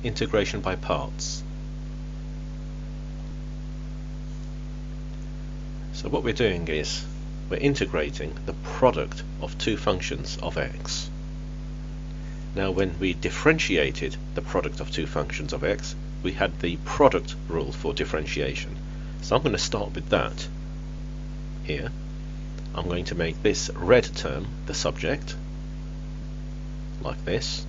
integration by parts. So what we're doing is we're integrating the product of two functions of x. Now when we differentiated the product of two functions of x, we had the product rule for differentiation. So I'm going to start with that here. I'm going to make this red term the subject, like this.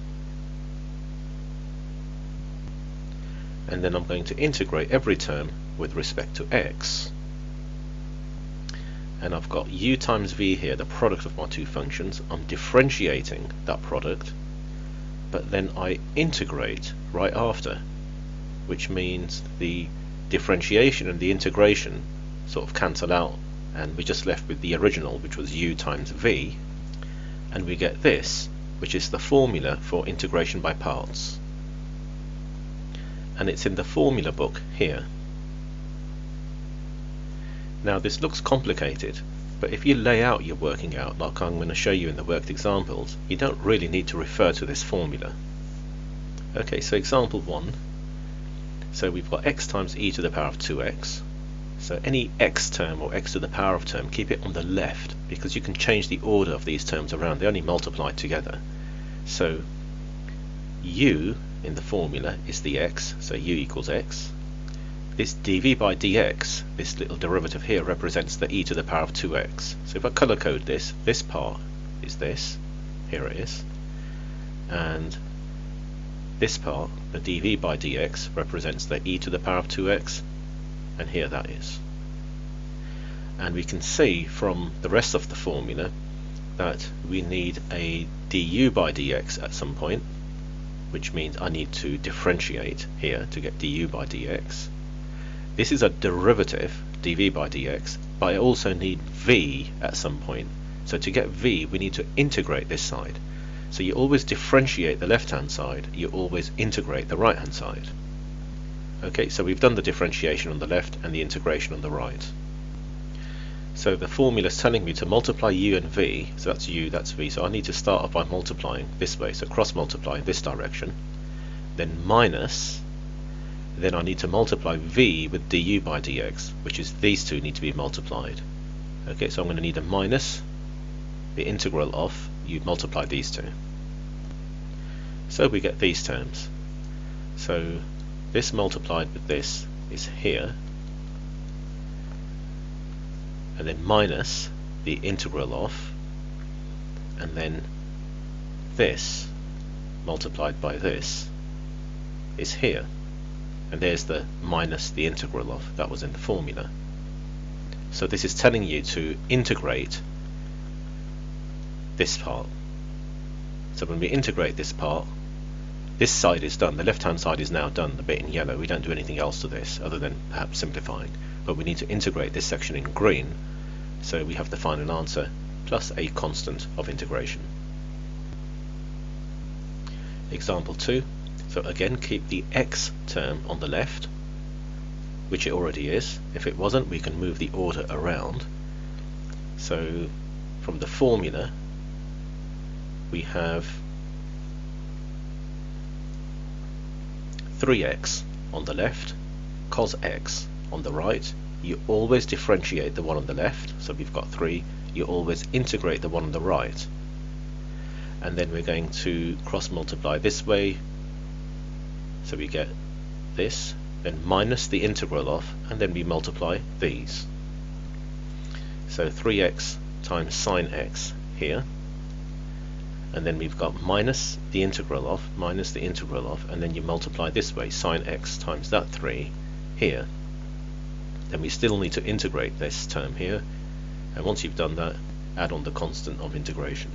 And then I'm going to integrate every term with respect to x. And I've got u times v here, the product of my two functions. I'm differentiating that product, but then I integrate right after, which means the differentiation and the integration sort of cancel out, and we're just left with the original, which was u times v, and we get this, which is the formula for integration by parts. And it's in the formula book here. Now this looks complicated, but if you lay out your working out like I'm going to show you in the worked examples, you don't really need to refer to this formula. Okay, so example 1. So we've got x times e to the power of 2x. So any x term or x to the power of term, keep it on the left, because you can change the order of these terms around. They only multiply together. So u in the formula is the x, so u equals x. This dv by dx, this little derivative here, represents the e to the power of 2x. So if I color code this, this part is this, here it is, and this part, the dv by dx, represents the e to the power of 2x, and here that is. And we can see from the rest of the formula that we need a du by dx at some point, which means I need to differentiate here to get du by dx. This is a derivative, dv by dx, but I also need v at some point. So to get v, we need to integrate this side. So you always differentiate the left-hand side, you always integrate the right-hand side. Okay, so we've done the differentiation on the left and the integration on the right. So the formula is telling me to multiply u and v, so that's u, that's v, so I need to start off by multiplying this way, so cross-multiply in this direction, then minus, then I need to multiply v with du by dx, which is these two need to be multiplied. Okay, so I'm going to need a minus the integral of, you multiply these two. So we get these terms. So this multiplied with this is here, and then minus the integral of, and then this multiplied by this is here, and there's the minus the integral of, that was in the formula. So this is telling you to integrate this part. So when we integrate this part, this side is done, the left hand side is now done, the bit in yellow. We don't do anything else to this other than perhaps simplifying, but we need to integrate this section in green, so we have the final answer plus a constant of integration. Example 2. So again, keep the x term on the left, which it already is. If it wasn't, we can move the order around. So from the formula we have 3x on the left, cos x on the right. You always differentiate the one on the left, so we've got 3. You always integrate the one on the right, and then we're going to cross multiply this way, so we get this, then minus the integral of, and then we multiply these. So 3x times sine x here, and then we've got minus the integral of, and then you multiply this way, sine x times that 3 here. Then we still need to integrate this term here, and once you've done that, add on the constant of integration.